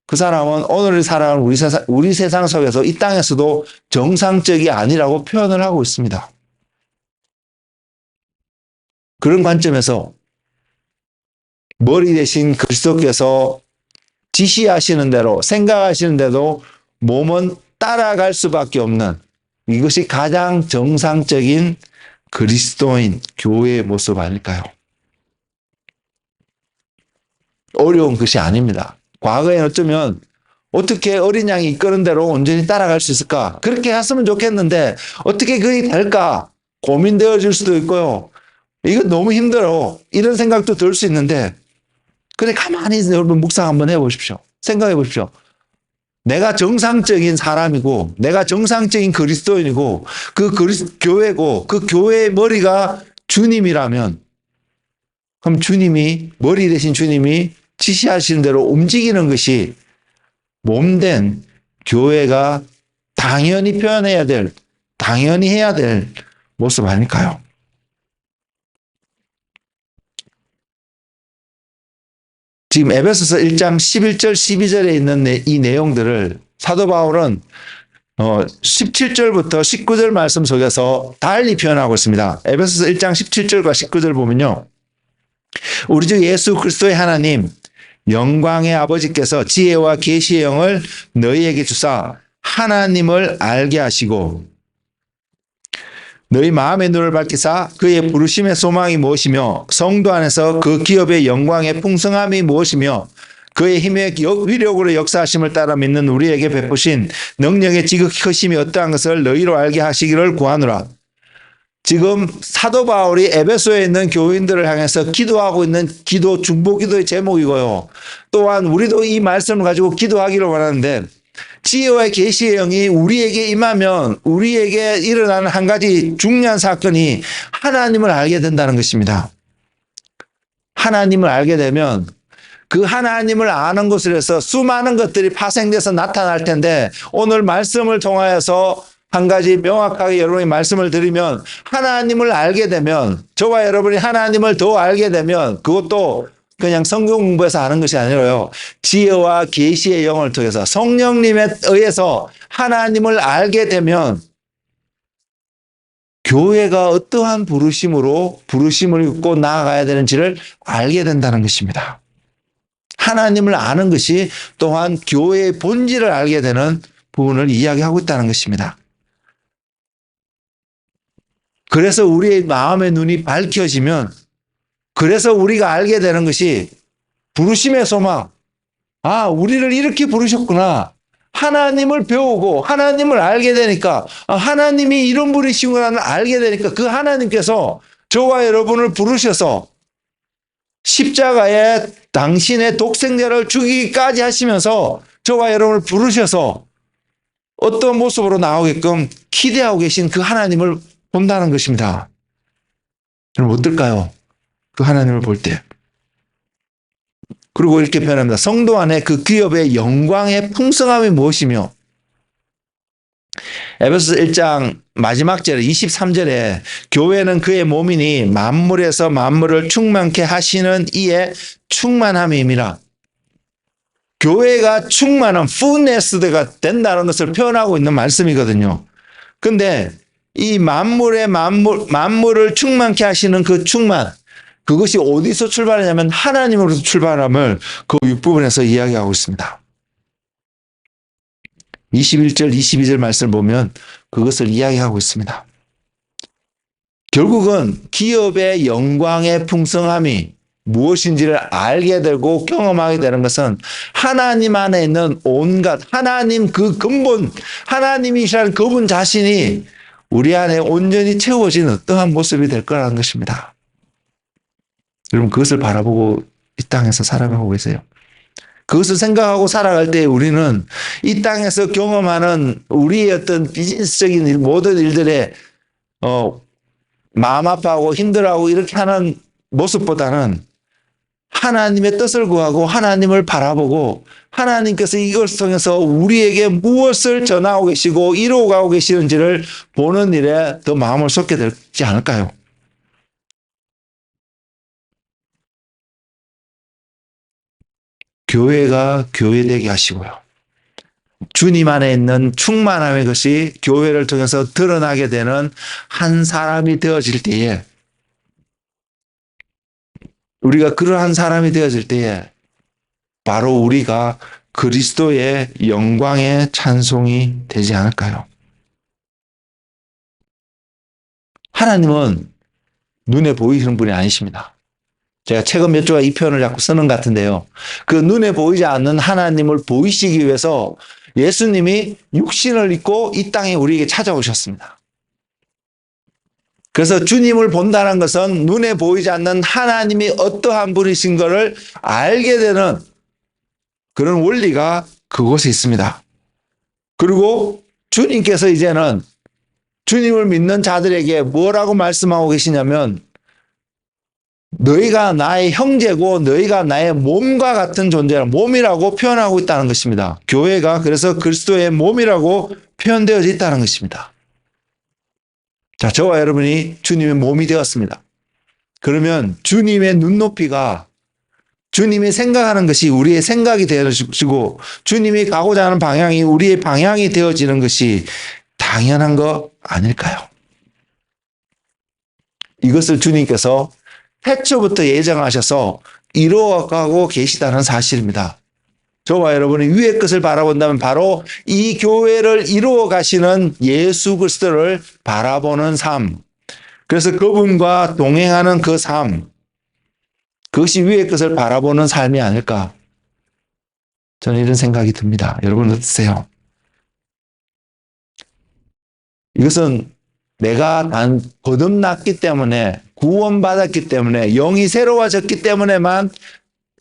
그 사람은 오늘 살아가는 우리 세상 속에서 이 땅에서도 정상적이 아니라고 표현을 하고 있습니다. 그런 관점에서 머리 대신 그리스도께서 지시하시는 대로 생각하시는 대로 몸은 따라갈 수밖에 없는 이것이 가장 정상적인 그리스도인 교회의 모습 아닐까요? 어려운 것이 아닙니다. 과거에는 어쩌면 어떻게 어린 양이 이끄는 대로 온전히 따라갈 수 있을까? 그렇게 했으면 좋겠는데 어떻게 그게 될까? 고민되어질 수도 있고요. 이거 너무 힘들어. 이런 생각도 들 수 있는데 그래 가만히 여러분 묵상 한번 해보십시오. 생각해 보십시오. 내가 정상적인 사람이고 내가 정상적인 그리스도인이고 그 교회고 그 교회의 머리가 주님이라면 그럼 주님이 머리 대신 주님이 지시하시는 대로 움직이는 것이 몸된 교회가 당연히 표현해야 될 당연히 해야 될 모습 아닐까요? 지금 에베소서 1장 11절 12절에 있는 이 내용들을 사도 바울은 17절부터 19절 말씀 속에서 달리 표현하고 있습니다. 에베소서 1장 17절과 19절 보면요. 우리 주 예수 그리스도의 하나님 영광의 아버지께서 지혜와 계시의 영을 너희에게 주사 하나님을 알게 하시고 너희 마음의 눈을 밝히사 그의 부르심의 소망이 무엇이며 성도 안에서 그 기업의 영광의 풍성함이 무엇이며 그의 힘의 위력으로 역사하심을 따라 믿는 우리에게 베푸신 능력의 지극히 크심이 어떠한 것을 너희로 알게 하시기를 구하노라. 지금 사도 바울이 에베소에 있는 교인들을 향해서 기도하고 있는 기도, 중보기도의 제목이고요. 또한 우리도 이 말씀을 가지고 기도하기를 원하는데 지혜와 계시의 영이 우리에게 임하면 우리에게 일어나는 한 가지 중요한 사건이 하나님을 알게 된다는 것입니다. 하나님을 알게 되면 그 하나님을 아는 것으로 해서 수많은 것들이 파생돼서 나타날 텐데 오늘 말씀을 통하여서 한 가지 명확하게 여러분이 말씀을 드리면 하나님을 알게 되면 저와 여러분이 하나님을 더 알게 되면 그것도 그냥 성경 공부해서 아는 것이 아니라요. 지혜와 계시의 영을 통해서 성령님에 의해서 하나님을 알게 되면 교회가 어떠한 부르심을 입고 나아가야 되는지를 알게 된다는 것입니다. 하나님을 아는 것이 또한 교회의 본질을 알게 되는 부분을 이야기하고 있다는 것입니다. 그래서 우리의 마음의 눈이 밝혀지면 그래서 우리가 알게 되는 것이 부르심의 소망. 아, 우리를 이렇게 부르셨구나. 하나님을 배우고 하나님을 알게 되니까 하나님이 이런 분이시구나를 알게 되니까 그 하나님께서 저와 여러분을 부르셔서 십자가에 당신의 독생자를 죽이기까지 하시면서 저와 여러분을 부르셔서 어떤 모습으로 나오게끔 기대하고 계신 그 하나님을 본다는 것입니다. 여러분 어떨까요? 그 하나님을 볼 때. 그리고 이렇게 표현합니다. 성도 안에 그 기업의 영광의 풍성함이 무엇이며 에베소서 1장 마지막 절에 23절에 교회는 그의 몸이니 만물에서 만물을 충만케 하시는 이의 충만함임이라. 교회가 충만한 fullness가 된다는 것을 표현하고 있는 말씀이거든요. 근데 이 만물을 충만케 하시는 그 충만, 그것이 어디서 출발하냐면 하나님으로서 출발함을 그 윗부분에서 이야기하고 있습니다. 21절, 22절 말씀을 보면 그것을 이야기하고 있습니다. 결국은 기업의 영광의 풍성함이 무엇인지를 알게 되고 경험하게 되는 것은 하나님 안에 있는 온갖 하나님 그 근본, 하나님이시라는 그분 자신이 우리 안에 온전히 채워진 어떠한 모습이 될 거라는 것입니다. 여러분 그것을 바라보고 이 땅에서 살아가고 계세요. 그것을 생각하고 살아갈 때 우리는 이 땅에서 경험하는 우리의 어떤 비즈니스적인 일, 모든 일들에 마음 아파하고 힘들어하고 이렇게 하는 모습보다는 하나님의 뜻을 구하고 하나님을 바라보고 하나님께서 이것을 통해서 우리에게 무엇을 전하고 계시고 이루어가고 계시는지를 보는 일에 더 마음을 쏟게 되지 않을까요? 교회가 교회되게 하시고요. 주님 안에 있는 충만함의 것이 교회를 통해서 드러나게 되는 한 사람이 되어질 때에 우리가 그러한 사람이 되어질 때에 바로 우리가 그리스도의 영광의 찬송이 되지 않을까요? 하나님은 눈에 보이시는 분이 아니십니다. 제가 최근 몇 주가 이 표현을 자꾸 쓰는 것 같은데요. 그 눈에 보이지 않는 하나님을 보이시기 위해서 예수님이 육신을 입고 이 땅에 우리에게 찾아오셨습니다. 그래서 주님을 본다는 것은 눈에 보이지 않는 하나님이 어떠한 분이신 것을 알게 되는 그런 원리가 그곳에 있습니다. 그리고 주님께서 이제는 주님을 믿는 자들에게 뭐라고 말씀하고 계시냐면 너희가 나의 형제고 너희가 나의 몸과 같은 존재라 몸이라고 표현하고 있다는 것입니다. 교회가 그래서 그리스도의 몸이라고 표현되어져 있다는 것입니다. 자, 저와 여러분이 주님의 몸이 되었습니다. 그러면 주님의 눈높이가 주님이 생각하는 것이 우리의 생각이 되어지고 주님이 가고자 하는 방향이 우리의 방향이 되어지는 것이 당연한 거 아닐까요? 이것을 주님께서 태초부터 예정하셔서 이루어가고 계시다는 사실입니다. 저와 여러분이 위의 것을 바라본다면 바로 이 교회를 이루어 가시는 예수 그리스도를 바라보는 삶. 그래서 그분과 동행하는 그 삶. 그것이 위의 것을 바라보는 삶이 아닐까. 저는 이런 생각이 듭니다. 여러분 어떠세요? 이것은 내가 단 거듭났기 때문에 구원받았기 때문에 영이 새로워졌기 때문에만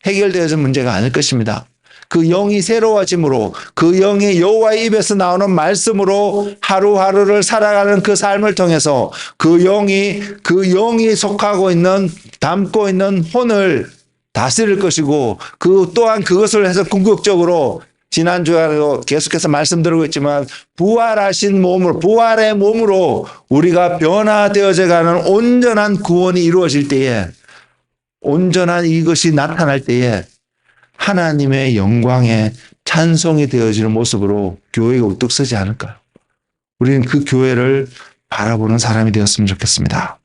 해결되어진 문제가 아닐 것입니다. 그 영이 새로워짐으로 그 영의 여호와의 입에서 나오는 말씀으로 하루하루를 살아가는 그 삶을 통해서 그 영이 속하고 있는 담고 있는 혼을 다스릴 것이고 그 또한 그것을 해서 궁극적으로 지난주에도 계속해서 말씀드리고 있지만 부활하신 몸으로 부활의 몸으로 우리가 변화되어져 가는 온전한 구원이 이루어질 때에 온전한 이것이 나타날 때에 하나님의 영광에 찬송이 되어지는 모습으로 교회가 우뚝 서지 않을까요? 우리는 그 교회를 바라보는 사람이 되었으면 좋겠습니다.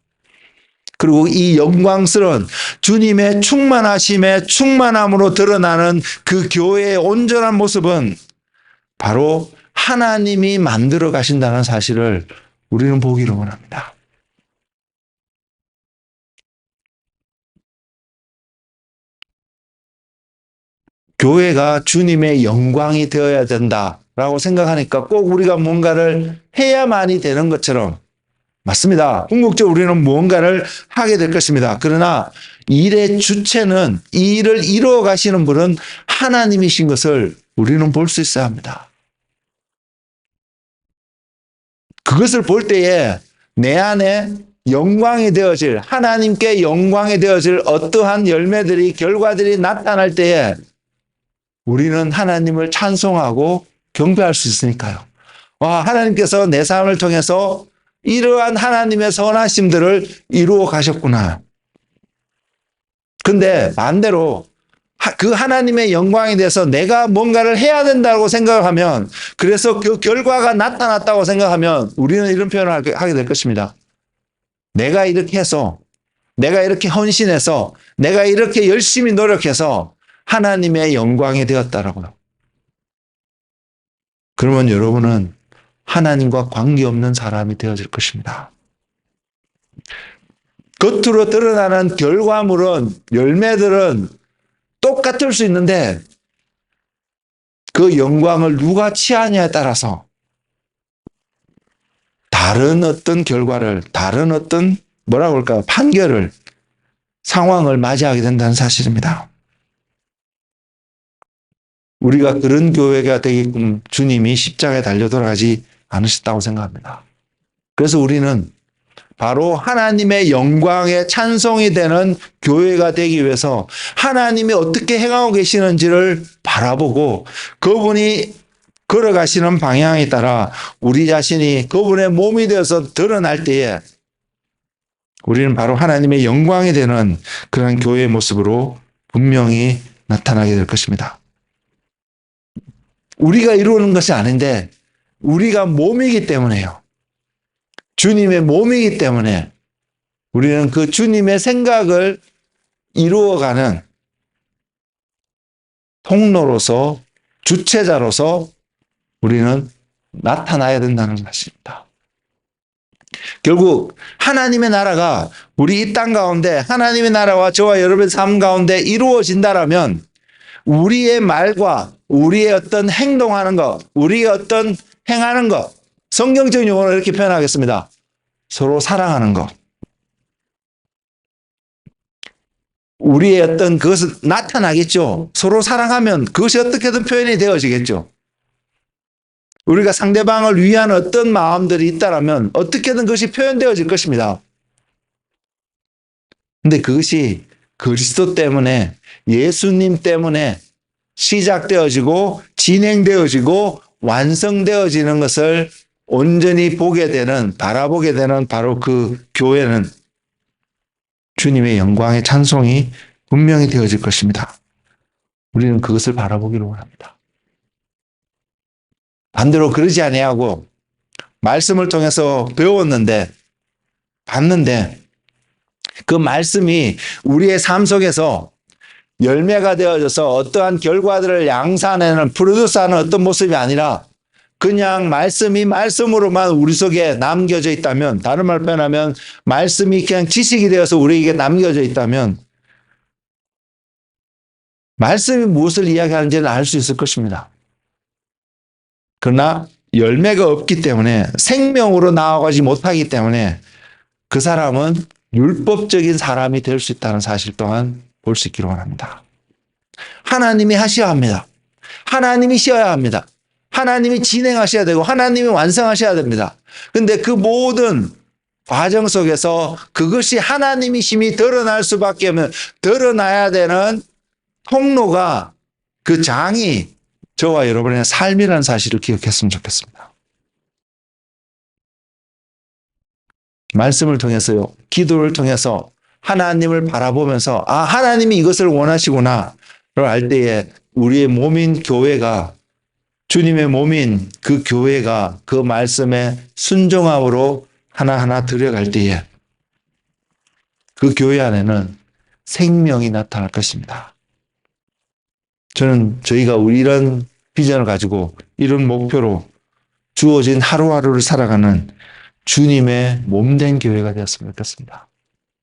그리고 이 영광스러운 주님의 충만하심의 충만함으로 드러나는 그 교회의 온전한 모습은 바로 하나님이 만들어 가신다는 사실을 우리는 보기를 원합니다. 교회가 주님의 영광이 되어야 된다라고 생각하니까 꼭 우리가 뭔가를 해야만이 되는 것처럼 맞습니다. 궁극적으로 우리는 무언가를 하게 될 것입니다. 그러나 일의 주체는 이 일을 이루어 가시는 분은 하나님이신 것을 우리는 볼 수 있어야 합니다. 그것을 볼 때에 내 안에 영광이 되어질 하나님께 영광이 되어질 어떠한 열매들이 결과들이 나타날 때에 우리는 하나님을 찬송하고 경배할 수 있으니까요. 와, 하나님께서 내 삶을 통해서 이러한 하나님의 선하심들을 이루어 가셨구나. 근데 반대로 그 하나님의 영광에 대해서 내가 뭔가를 해야 된다고 생각하면 그래서 그 결과가 나타났다고 생각하면 우리는 이런 표현을 하게 될 것입니다. 내가 이렇게 해서 내가 이렇게 헌신해서 내가 이렇게 열심히 노력해서 하나님의 영광이 되었다라고요. 그러면 여러분은 하나님과 관계없는 사람이 되어질 것입니다. 겉으로 드러나는 결과물은 열매들은 똑같을 수 있는데 그 영광을 누가 취하냐에 따라서 다른 어떤 결과를 다른 어떤 뭐라고 할까요? 판결을 상황을 맞이하게 된다는 사실입니다. 우리가 그런 교회가 되게끔 주님이 십자가에 달려 돌아가지 않으셨다고 생각합니다. 그래서 우리는 바로 하나님의 영광에 찬송이 되는 교회가 되기 위해서 하나님이 어떻게 행하고 계시는지를 바라보고 그분이 걸어가시는 방향에 따라 우리 자신이 그분의 몸이 되어서 드러날 때에 우리는 바로 하나님의 영광이 되는 그런 교회의 모습으로 분명히 나타나게 될 것입니다. 우리가 이루는 것이 아닌데 우리가 몸이기 때문에요. 주님의 몸이기 때문에 우리는 그 주님의 생각을 이루어가는 통로로서 주체자로서 우리는 나타나야 된다는 것입니다. 결국 하나님의 나라가 우리 이 땅 가운데 하나님의 나라와 저와 여러분의 삶 가운데 이루어진다라면 우리의 말과 우리의 어떤 행동하는 것, 우리의 어떤 행하는 것, 성경적인 용어로 이렇게 표현하겠습니다. 서로 사랑하는 것. 우리의 어떤 그것을 나타나겠죠. 서로 사랑하면 그것이 어떻게든 표현이 되어지겠죠. 우리가 상대방을 위한 어떤 마음들이 있다라면 어떻게든 그것이 표현되어질 것입니다. 근데 그것이 그리스도 때문에 예수님 때문에 시작되어지고 진행되어지고 완성되어지는 것을 온전히 보게 되는 바라보게 되는 바로 그 교회는 주님의 영광의 찬송이 분명히 되어질 것입니다. 우리는 그것을 바라보기를 원합니다. 반대로 그러지 아니하고 말씀을 통해서 배웠는데 봤는데 그 말씀이 우리의 삶 속에서 열매가 되어져서 어떠한 결과들을 양산하는 프로듀스하는 어떤 모습이 아니라 그냥 말씀이 말씀으로만 우리 속에 남겨져 있다면, 다른 말 표현하면 말씀이 그냥 지식이 되어서 우리에게 남겨져 있다면 말씀이 무엇을 이야기하는지는 알 수 있을 것입니다. 그러나 열매가 없기 때문에, 생명으로 나아가지 못하기 때문에 그 사람은 율법적인 사람이 될 수 있다는 사실 또한 볼 수 있기를 원합니다. 하나님이 하셔야 합니다. 하나님이 쉬어야 합니다. 하나님이 진행하셔야 되고 하나님이 완성하셔야 됩니다. 그런데 그 모든 과정 속에서 그것이 하나님의 힘이 드러날 수밖에 없는, 드러나야 되는 통로가, 그 장이 저와 여러분의 삶이라는 사실을 기억했으면 좋겠습니다. 말씀을 통해서요, 기도를 통해서 하나님을 바라보면서 하나님이 이것을 원하시구나를 알 때에 우리의 몸인 교회가, 주님의 몸인 그 교회가 그 말씀에 순종함으로 하나하나 들여갈 때에 그 교회 안에는 생명이 나타날 것입니다. 저는 저희가 이런 비전을 가지고 이런 목표로 주어진 하루하루를 살아가는 주님의 몸된 교회가 되었으면 좋겠습니다.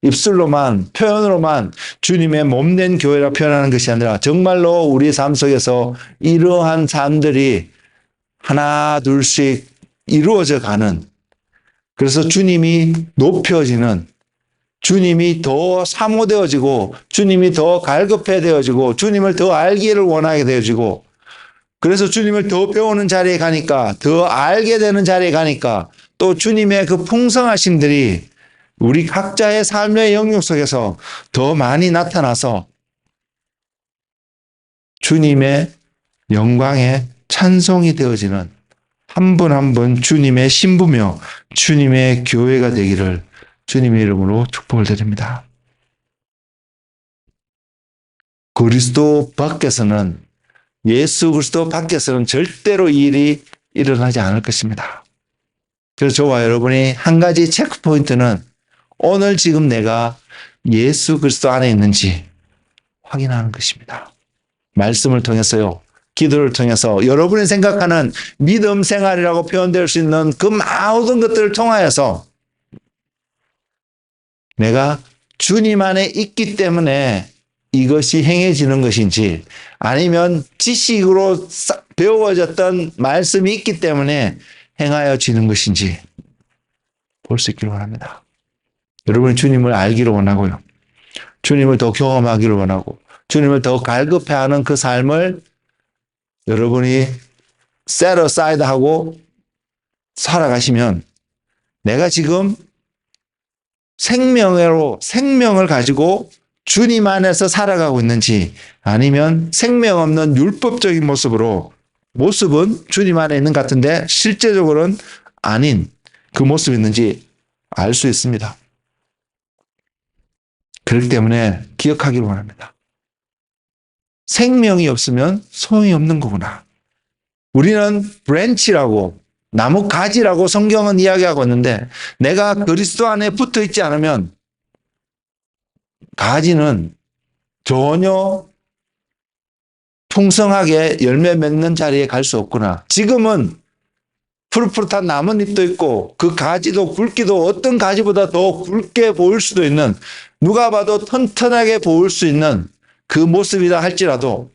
입술로만, 표현으로만 주님의 몸된 교회라 표현하는 것이 아니라 정말로 우리의 삶 속에서 이러한 삶들이 하나 둘씩 이루어져 가는, 그래서 주님이 높여지는, 주님이 더 사모되어지고 주님이 더 갈급해되어지고 주님을 더 알기를 원하게 되어지고, 그래서 주님을 더 배우는 자리에 가니까, 더 알게 되는 자리에 가니까 또 주님의 그 풍성하심들이 우리 각자의 삶의 영역 속에서 더 많이 나타나서 주님의 영광에 찬송이 되어지는 한 분 한 분 주님의 신부며 주님의 교회가 되기를 주님의 이름으로 축복을 드립니다. 그리스도 밖에서는, 예수 그리스도 밖에서는 절대로 이 일이 일어나지 않을 것입니다. 그래서 저와 여러분이 한 가지 체크포인트는 오늘 지금 내가 예수 그리스도 안에 있는지 확인하는 것입니다. 말씀을 통해서요, 기도를 통해서 여러분이 생각하는 믿음 생활이라고 표현될 수 있는 그 모든 것들을 통하여서 내가 주님 안에 있기 때문에 이것이 행해지는 것인지, 아니면 지식으로 배워졌던 말씀이 있기 때문에 행하여지는 것인지 볼 수 있기를 원합니다. 여러분이 주님을 알기를 원하고요, 주님을 더 경험하기를 원하고 주님을 더 갈급해하는 그 삶을 여러분이 set aside 하고 살아가시면, 내가 지금 생명을 가지고 주님 안에서 살아가고 있는지, 아니면 생명 없는 율법적인 모습은 주님 안에 있는 것 같은데 실제적으로는 아닌 그 모습이 있는지 알 수 있습니다. 그렇기 때문에 기억하기를 원합니다. 생명이 없으면 소용이 없는 거구나. 우리는 브랜치라고, 나무 가지라고 성경은 이야기하고 있는데, 내가 그리스도 안에 붙어 있지 않으면 가지는 전혀 풍성하게 열매 맺는 자리에 갈 수 없구나. 지금은 푸릇푸릇한 나뭇잎도 있고 그 가지도 굵기도 어떤 가지보다 더 굵게 보일 수도 있는, 누가 봐도 튼튼하게 보일 수 있는 그 모습이다 할지라도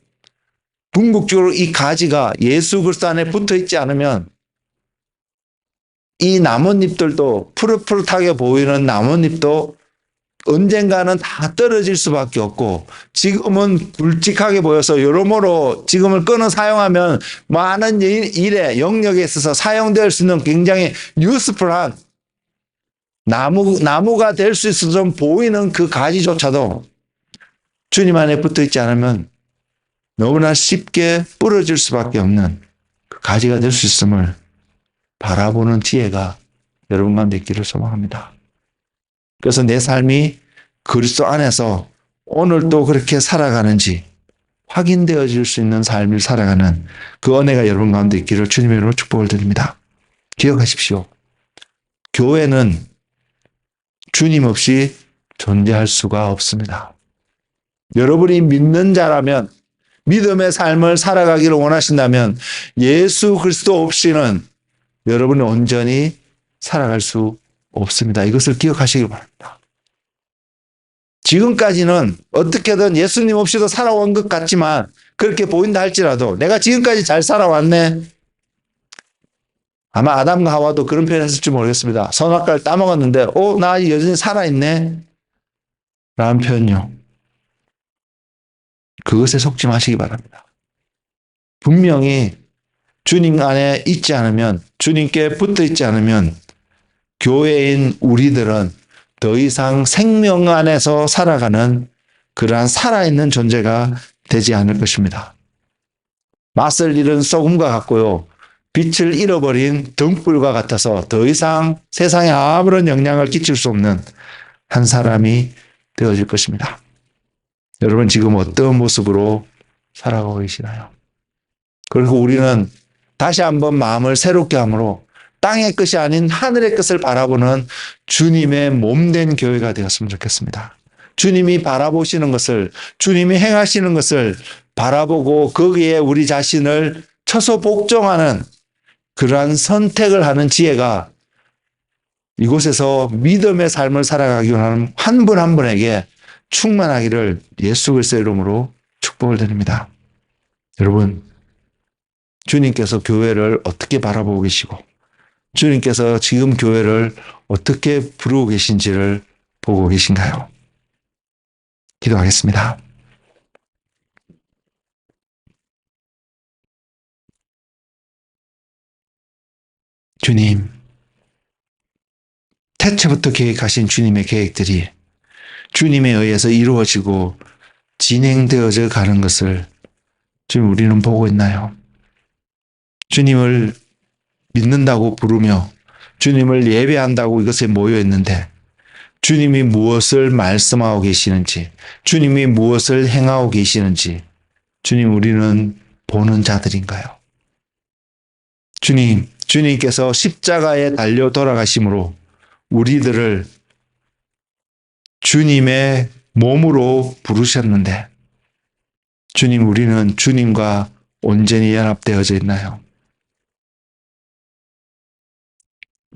궁극적으로 이 가지가 예수 그리스도 안에 붙어 있지 않으면 이 나뭇잎들도, 푸릇푸릇하게 보이는 나뭇잎도 언젠가는 다 떨어질 수밖에 없고, 지금은 굵직하게 보여서 여러모로 지금을 끊어 사용하면 많은 일에, 영역에 있어서 사용될 수 있는 굉장히 유스풀한 나무가 될 수 있어 좀 보이는 그 가지조차도 주님 안에 붙어 있지 않으면 너무나 쉽게 부러질 수밖에 없는 그 가지가 될 수 있음을 바라보는 지혜가 여러분 가운데 있기를 소망합니다. 그래서 내 삶이 그리스도 안에서 오늘도 그렇게 살아가는지 확인되어질 수 있는 삶을 살아가는 그 은혜가 여러분 가운데 있기를 주님의 이름으로 축복을 드립니다. 기억하십시오. 교회는 주님 없이 존재할 수가 없습니다. 여러분이 믿는 자라면, 믿음의 삶을 살아가기를 원하신다면 예수 그리스도 없이는 여러분은 온전히 살아갈 수 없습니다. 이것을 기억하시기 바랍니다. 지금까지는 어떻게든 예수님 없이도 살아온 것 같지만 그렇게 보인다 할지라도 내가 지금까지 잘 살아왔네. 아마 아담과 하와도 그런 표현을 했을지 모르겠습니다. 선악과를 따먹었는데 나 여전히 살아있네. 라는 표현요. 그것에 속지 마시기 바랍니다. 분명히 주님 안에 있지 않으면, 주님께 붙어 있지 않으면 교회인 우리들은 더 이상 생명 안에서 살아가는 그러한 살아있는 존재가 되지 않을 것입니다. 맛을 잃은 소금과 같고요. 빛을 잃어버린 등불과 같아서 더 이상 세상에 아무런 영향을 끼칠 수 없는 한 사람이 되어질 것입니다. 여러분 지금 어떤 모습으로 살아가고 계시나요? 그리고 우리는 다시 한번 마음을 새롭게 함으로 땅의 것이 아닌 하늘의 것을 바라보는 주님의 몸된 교회가 되었으면 좋겠습니다. 주님이 바라보시는 것을, 주님이 행하시는 것을 바라보고 거기에 우리 자신을 처소 복종하는 그러한 선택을 하는 지혜가 이곳에서 믿음의 삶을 살아가기 원하는 한 분 한 분에게 충만하기를 예수 그리스도의 이름으로 축복을 드립니다. 여러분, 주님께서 교회를 어떻게 바라보고 계시고 주님께서 지금 교회를 어떻게 부르고 계신지를 보고 계신가요? 기도하겠습니다. 주님, 태초부터 계획하신 주님의 계획들이 주님에 의해서 이루어지고 진행되어져 가는 것을 지금 우리는 보고 있나요? 주님을 믿는다고 부르며 주님을 예배한다고 이것에 모여 있는데 주님이 무엇을 말씀하고 계시는지, 주님이 무엇을 행하고 계시는지 주님 우리는 보는 자들인가요? 주님께서 십자가에 달려 돌아가심으로 우리들을 주님의 몸으로 부르셨는데 주님 우리는 주님과 온전히 연합되어져 있나요?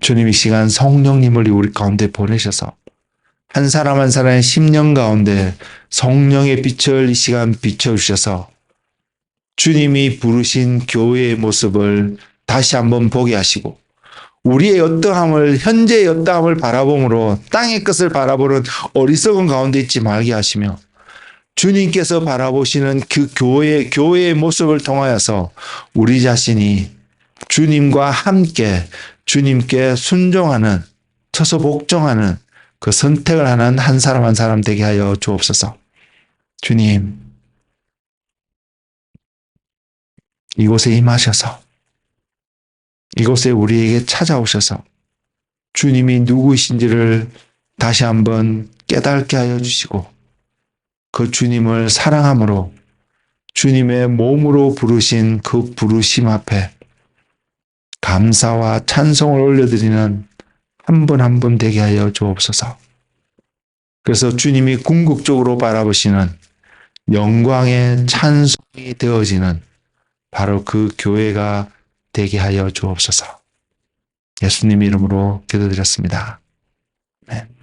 주님 이 시간 성령님을 우리 가운데 보내셔서 한 사람 한 사람의 심령 가운데 성령의 빛을 이 시간 비춰주셔서 주님이 부르신 교회의 모습을 다시 한번 보게 하시고 우리의 어떠함을, 현재의 어떠함을 바라봄으로 땅의 것을 바라보는 어리석은 가운데 있지 말게 하시며 주님께서 바라보시는 그 교회의 모습을 통하여서 우리 자신이 주님과 함께 주님께 순종하는, 처소 복종하는 그 선택을 하는 한 사람 한 사람 되게 하여 주옵소서. 주님, 이곳에 임하셔서 이곳에 우리에게 찾아오셔서 주님이 누구이신지를 다시 한번 깨닫게 하여 주시고 그 주님을 사랑함으로 주님의 몸으로 부르신 그 부르심 앞에 감사와 찬송을 올려드리는 한 분 한 분 되게 하여 주옵소서. 그래서 주님이 궁극적으로 바라보시는 영광의 찬송이 되어지는 바로 그 교회가 되게 하여 주옵소서. 예수님 이름으로 기도드렸습니다. 아멘.